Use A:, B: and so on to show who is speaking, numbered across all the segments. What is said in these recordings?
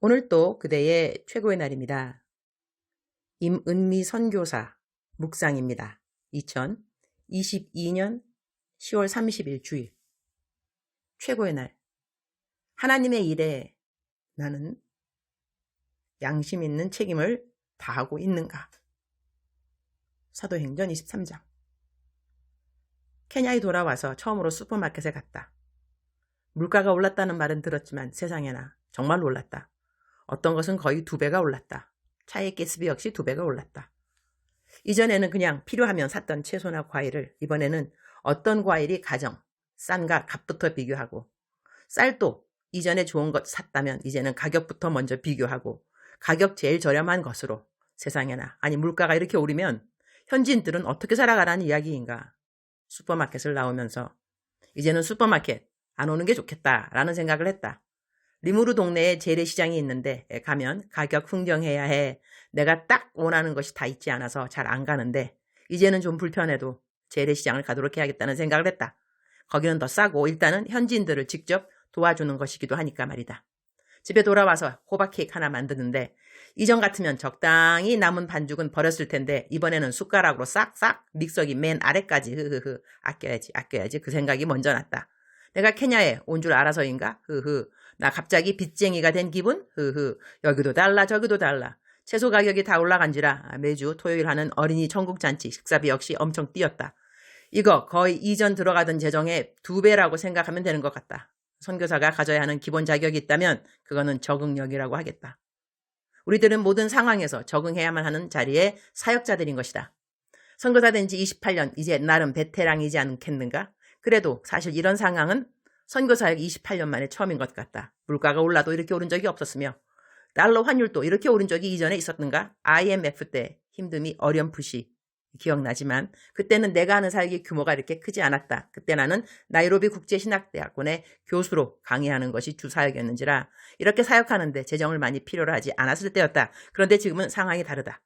A: 오늘 또 그대의 최고의 날입니다. 임은미 선교사 묵상입니다. 2022년 10월 30일 주일. 최고의 날. 하나님의 일에 나는 양심 있는 책임을 다하고 있는가? 사도행전 23장. 케냐에 돌아와서 처음으로 슈퍼마켓에 갔다. 물가가 올랐다는 말은 들었지만 세상에나 정말 놀랐다. 어떤 것은 거의 2배가 올랐다. 차의 가스비 역시 2배가 올랐다. 이전에는 그냥 필요하면 샀던 채소나 과일을 이번에는 어떤 과일이 가장 싼가 값부터 비교하고, 쌀도 이전에 좋은 것 샀다면 이제는 가격부터 먼저 비교하고, 가격 제일 저렴한 것으로. 세상에나. 아니, 물가가 이렇게 오르면 현지인들은 어떻게 살아가라는 이야기인가. 슈퍼마켓을 나오면서 이제는 슈퍼마켓 안 오는 게 좋겠다라는 생각을 했다. 리무르 동네에 재래시장이 있는데 가면 가격 흥정해야 해. 내가 딱 원하는 것이 다 있지 않아서 잘 안 가는데 이제는 좀 불편해도 재래시장을 가도록 해야겠다는 생각을 했다. 거기는 더 싸고 일단은 현지인들을 직접 도와주는 것이기도 하니까 말이다. 집에 돌아와서 호박 케이크 하나 만드는데 이전 같으면 적당히 남은 반죽은 버렸을 텐데 이번에는 숟가락으로 싹싹 믹서기 맨 아래까지 아껴야지 그 생각이 먼저 났다. 내가 케냐에 온 줄 알아서인가? 나 갑자기 빚쟁이가 된 기분? 여기도 달라 저기도 달라. 채소 가격이 다 올라간지라 매주 토요일 하는 어린이 천국잔치 식사비 역시 엄청 뛰었다. 이거 거의 이전 들어가던 재정의 2배라고 생각하면 되는 것 같다. 선교사가 가져야 하는 기본 자격이 있다면 그거는 적응력이라고 하겠다. 우리들은 모든 상황에서 적응해야만 하는 자리의 사역자들인 것이다. 선교사 된 지 28년, 이제 나름 베테랑이지 않겠는가? 그래도 사실 이런 상황은 선교사역 28년 만에 처음인 것 같다. 물가가 올라도 이렇게 오른 적이 없었으며 달러 환율도 이렇게 오른 적이 이전에 있었는가? IMF 때 힘듦이 어렴풋이 기억나지만 그때는 내가 하는 사역의 규모가 이렇게 크지 않았다. 그때 나는 나이로비 국제신학대학원에 교수로 강의하는 것이 주 사역이었는지라 이렇게 사역하는데 재정을 많이 필요로 하지 않았을 때였다. 그런데 지금은 상황이 다르다.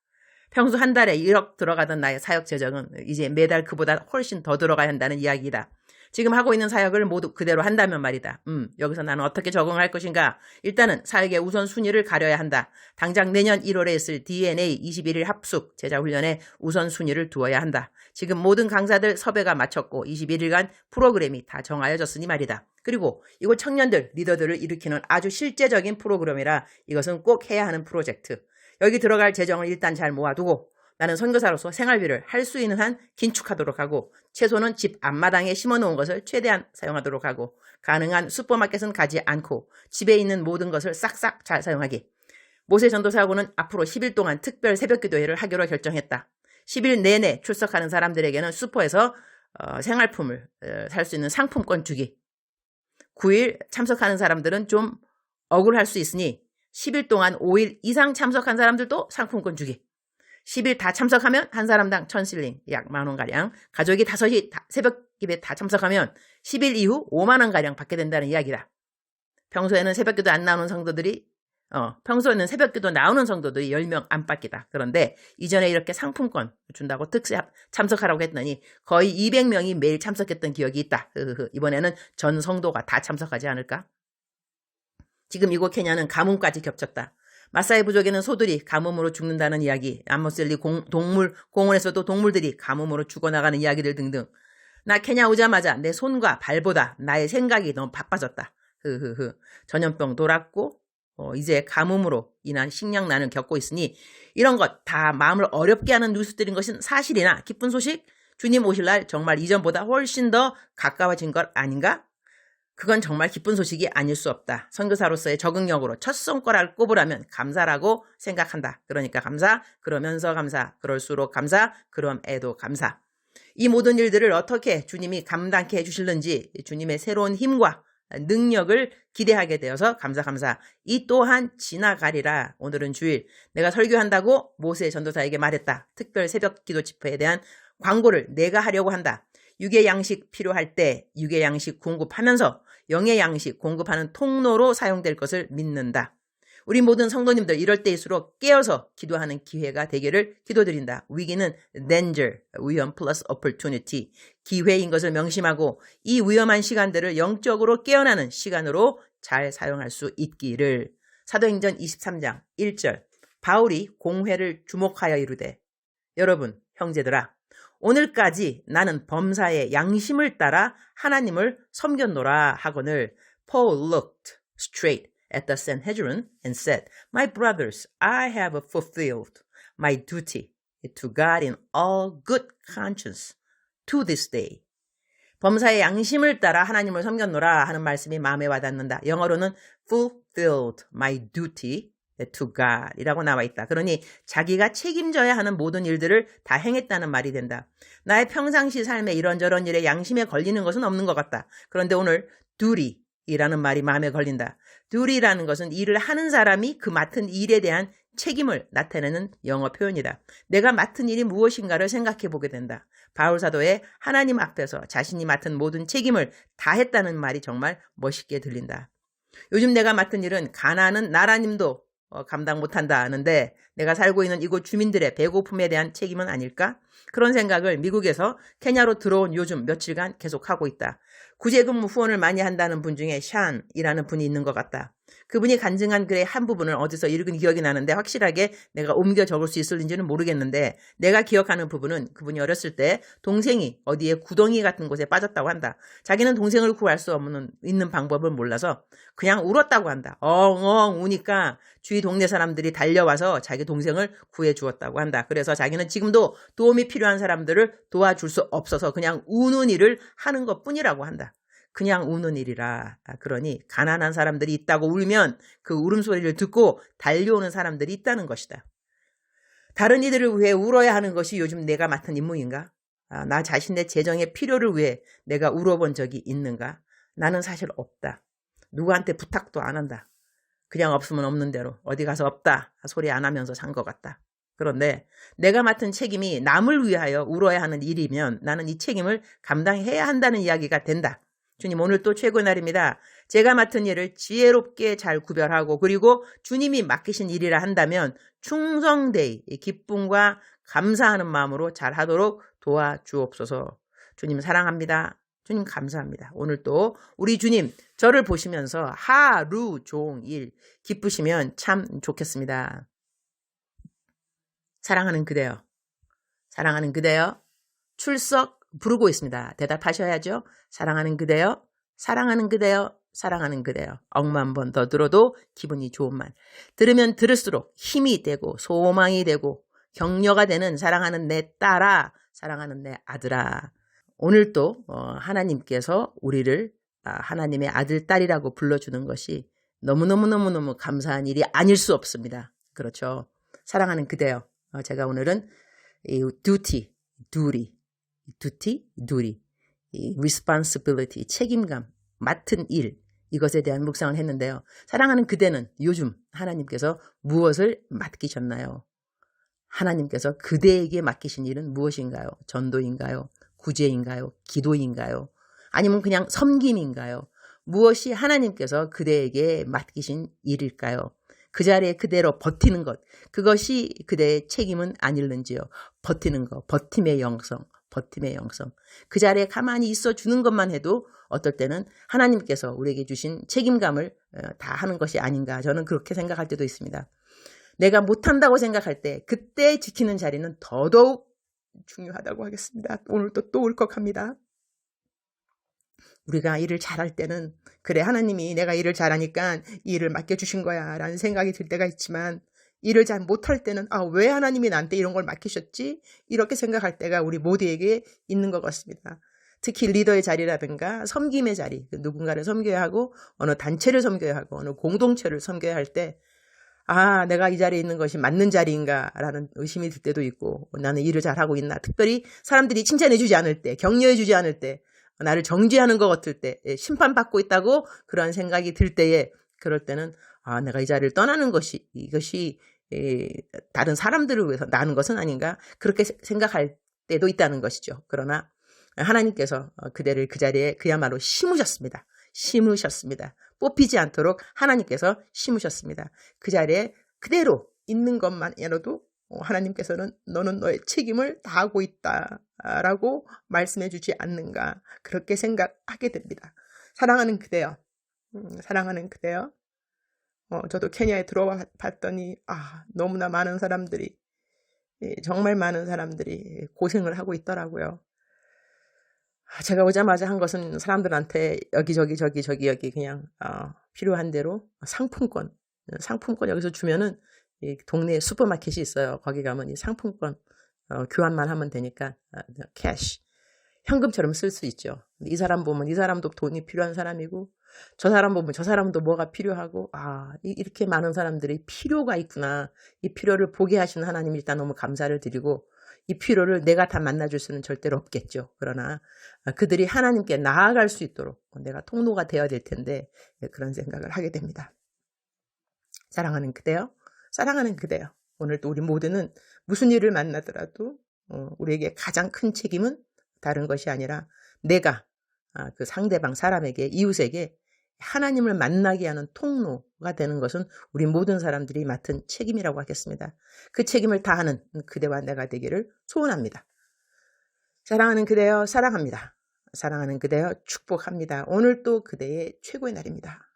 A: 평소 한 달에 1억 들어가던 나의 사역 재정은 이제 매달 그보다 훨씬 더 들어가야 한다는 이야기이다. 지금 하고 있는 사역을 모두 그대로 한다면 말이다. 여기서 나는 어떻게 적응할 것인가? 일단은 사역의 우선순위를 가려야 한다. 당장 내년 1월에 있을 DNA 21일 합숙 제자훈련에 우선순위를 두어야 한다. 지금 모든 강사들 섭외가 마쳤고 21일간 프로그램이 다 정하여졌으니 말이다. 그리고 이곳 청년들, 리더들을 일으키는 아주 실제적인 프로그램이라 이것은 꼭 해야 하는 프로젝트. 여기 들어갈 재정을 일단 잘 모아두고 나는 선교사로서 생활비를 할 수 있는 한 긴축하도록 하고 채소는 집 앞마당에 심어놓은 것을 최대한 사용하도록 하고 가능한 슈퍼마켓은 가지 않고 집에 있는 모든 것을 싹싹 잘 사용하기. 모세 전도사하고는 앞으로 10일 동안 특별 새벽기도회를 하기로 결정했다. 10일 내내 출석하는 사람들에게는 슈퍼에서 생활품을 살 수 있는 상품권 주기. 9일 참석하는 사람들은 좀 억울할 수 있으니 10일 동안 5일 이상 참석한 사람들도 상품권 주기. 10일 다 참석하면 한 사람당 1,000실링, 약 10,000원가량, 가족이 5이 새벽 기도에 다 참석하면 10일 이후 50,000원가량 받게 된다는 이야기다. 평소에는 새벽기도 안 나오는 성도들이 10명 안팎이다. 그런데 이전에 이렇게 상품권 준다고 특세 참석하라고 했더니 거의 200명이 매일 참석했던 기억이 있다. 이번에는 전 성도가 다 참석하지 않을까? 지금 이곳 케냐는 가뭄까지 겹쳤다. 마사이 부족에는 소들이 가뭄으로 죽는다는 이야기, 아모셀리 공원에서도 동물들이 가뭄으로 죽어나가는 이야기들 등등. 나 케냐 오자마자 내 손과 발보다 나의 생각이 너무 바빠졌다. 전염병 돌았고 이제 가뭄으로 인한 식량난을 겪고 있으니 이런 것 다 마음을 어렵게 하는 뉴스들인 것은 사실이나 기쁜 소식? 주님 오실 날 정말 이전보다 훨씬 더 가까워진 것 아닌가? 그건 정말 기쁜 소식이 아닐 수 없다. 선교사로서의 적응력으로 첫 손가락을 꼽으라면 감사라고 생각한다. 그러니까 감사, 그러면서 감사, 그럴수록 감사, 그럼에도 감사. 이 모든 일들을 어떻게 주님이 감당케 해주실는지 주님의 새로운 힘과 능력을 기대하게 되어서 감사. 이 또한 지나가리라. 오늘은 주일. 내가 설교한다고 모세 전도사에게 말했다. 특별 새벽 기도 집회에 대한 광고를 내가 하려고 한다. 육의 양식 필요할 때 육의 양식 공급하면서 영의 양식 공급하는 통로로 사용될 것을 믿는다. 우리 모든 성도님들 이럴 때일수록 깨어서 기도하는 기회가 되기를 기도드린다. 위기는 danger, 위험 플러스 opportunity, 기회인 것을 명심하고 이 위험한 시간들을 영적으로 깨어나는 시간으로 잘 사용할 수 있기를 사도행전 23장 1절 바울이 공회를 주목하여 이르되 여러분 형제들아 오늘까지 나는 범사의 양심을 따라 하나님을 섬겼노라 하거늘 Paul looked straight at the Sanhedrin and said, My brothers, I have fulfilled my duty to God in all good conscience to this day. 범사의 양심을 따라 하나님을 섬겼노라 하는 말씀이 마음에 와닿는다. 영어로는 fulfilled my duty to God 이라고 나와 있다. 그러니 자기가 책임져야 하는 모든 일들을 다 행했다는 말이 된다. 나의 평상시 삶에 이런저런 일에 양심에 걸리는 것은 없는 것 같다. 그런데 오늘 duty 이라는 말이 마음에 걸린다. duty라는 것은 일을 하는 사람이 그 맡은 일에 대한 책임을 나타내는 영어 표현이다. 내가 맡은 일이 무엇인가를 생각해 보게 된다. 바울 사도의 하나님 앞에서 자신이 맡은 모든 책임을 다했다는 말이 정말 멋있게 들린다. 요즘 내가 맡은 일은 가난은 나라님도 감당 못한다 하는데 내가 살고 있는 이곳 주민들의 배고픔에 대한 책임은 아닐까? 그런 생각을 미국에서 케냐로 들어온 요즘 며칠간 계속하고 있다. 구제근무 후원을 많이 한다는 분 중에 샨이라는 분이 있는 것 같다. 그분이 간증한 글의 한 부분을 어디서 읽은 기억이 나는데 확실하게 내가 옮겨 적을 수 있을지는 모르겠는데 내가 기억하는 부분은 그분이 어렸을 때 동생이 어디에 구덩이 같은 곳에 빠졌다고 한다. 자기는 동생을 구할 수 있는 방법을 몰라서 그냥 울었다고 한다. 엉엉 우니까 주위 동네 사람들이 달려와서 자기 동생을 구해 주었다고 한다. 그래서 자기는 지금도 도움이 필요한 사람들을 도와줄 수 없어서 그냥 우는 일을 하는 것뿐이라고 한다. 그냥 우는 일이라. 그러니 가난한 사람들이 있다고 울면 그 울음소리를 듣고 달려오는 사람들이 있다는 것이다. 다른 이들을 위해 울어야 하는 것이 요즘 내가 맡은 임무인가? 나 자신의 재정의 필요를 위해 내가 울어본 적이 있는가? 나는 사실 없다. 누구한테 부탁도 안 한다. 그냥 없으면 없는 대로 어디 가서 없다 소리 안 하면서 산 것 같다. 그런데 내가 맡은 책임이 남을 위하여 울어야 하는 일이면 나는 이 책임을 감당해야 한다는 이야기가 된다. 주님 오늘 또 최고의 날입니다. 제가 맡은 일을 지혜롭게 잘 구별하고 그리고 주님이 맡기신 일이라 한다면 충성되이 기쁨과 감사하는 마음으로 잘하도록 도와주옵소서. 주님 사랑합니다. 주님 감사합니다. 오늘 또 우리 주님 저를 보시면서 하루 종일 기쁘시면 참 좋겠습니다. 사랑하는 그대여. 사랑하는 그대여. 출석 부르고 있습니다. 대답하셔야죠. 사랑하는 그대여. 사랑하는 그대여. 사랑하는 그대여. 억만 번 더 들어도 기분이 좋은 말. 들으면 들을수록 힘이 되고 소망이 되고 격려가 되는 사랑하는 내 딸아. 사랑하는 내 아들아. 오늘 또 하나님께서 우리를 하나님의 아들, 딸이라고 불러주는 것이 너무너무너무너무 감사한 일이 아닐 수 없습니다. 그렇죠. 사랑하는 그대여. 제가 오늘은 이 duty, 이 responsibility, 책임감, 맡은 일, 이것에 대한 묵상을 했는데요. 사랑하는 그대는 요즘 하나님께서 무엇을 맡기셨나요? 하나님께서 그대에게 맡기신 일은 무엇인가요? 전도인가요? 구제인가요? 기도인가요? 아니면 그냥 섬김인가요? 무엇이 하나님께서 그대에게 맡기신 일일까요? 그 자리에 그대로 버티는 것, 그것이 그대의 책임은 아닐는지요. 버티는 것, 버팀의 영성. 그 자리에 가만히 있어 주는 것만 해도 어떨 때는 하나님께서 우리에게 주신 책임감을 다 하는 것이 아닌가. 저는 그렇게 생각할 때도 있습니다. 내가 못한다고 생각할 때 그때 지키는 자리는 더더욱 중요하다고 하겠습니다. 오늘 또 울컥합니다. 우리가 일을 잘할 때는 그래 하나님이 내가 일을 잘하니까 이 일을 맡겨주신 거야 라는 생각이 들 때가 있지만 일을 잘 못할 때는 왜 하나님이 나한테 이런 걸 맡기셨지? 이렇게 생각할 때가 우리 모두에게 있는 것 같습니다. 특히 리더의 자리라든가 섬김의 자리, 누군가를 섬겨야 하고 어느 단체를 섬겨야 하고 어느 공동체를 섬겨야 할 때 내가 이 자리에 있는 것이 맞는 자리인가 라는 의심이 들 때도 있고 나는 일을 잘하고 있나. 특별히 사람들이 칭찬해주지 않을 때, 격려해주지 않을 때, 나를 정죄하는 것 같을 때, 심판받고 있다고 그런 생각이 들 때에 그럴 때는 내가 이 자리를 떠나는 것이 이것이 다른 사람들을 위해서 나는 것은 아닌가 그렇게 생각할 때도 있다는 것이죠. 그러나 하나님께서 그대를 그 자리에 그야말로 심으셨습니다. 뽑히지 않도록 하나님께서 심으셨습니다. 그 자리에 그대로 있는 것만이라도 하나님께서는 너는 너의 책임을 다하고 있다라고 말씀해 주지 않는가 그렇게 생각하게 됩니다. 사랑하는 그대여. 저도 케냐에 들어와 봤더니 너무나 많은 사람들이 정말 많은 사람들이 고생을 하고 있더라고요. 제가 오자마자 한 것은 사람들한테 여기 그냥 필요한 대로 상품권 여기서 주면은 이 동네에 슈퍼마켓이 있어요. 거기 가면 이 상품권 교환만 하면 되니까 캐시 현금처럼 쓸 수 있죠. 이 사람 보면 이 사람도 돈이 필요한 사람이고 저 사람 보면 저 사람도 뭐가 필요하고 이렇게 많은 사람들이 필요가 있구나. 이 필요를 보게 하시는 하나님 일단 너무 감사를 드리고 이 필요를 내가 다 만나줄 수는 절대로 없겠죠. 그러나 그들이 하나님께 나아갈 수 있도록 내가 통로가 되어야 될 텐데 그런 생각을 하게 됩니다. 사랑하는 그대요. 사랑하는 그대요. 오늘도 우리 모두는 무슨 일을 만나더라도 우리에게 가장 큰 책임은 다른 것이 아니라 내가 그 상대방 사람에게 이웃에게 하나님을 만나게 하는 통로가 되는 것은 우리 모든 사람들이 맡은 책임이라고 하겠습니다. 그 책임을 다하는 그대와 내가 되기를 소원합니다. 사랑하는 그대여 사랑합니다. 사랑하는 그대여 축복합니다. 오늘 또 그대의 최고의 날입니다.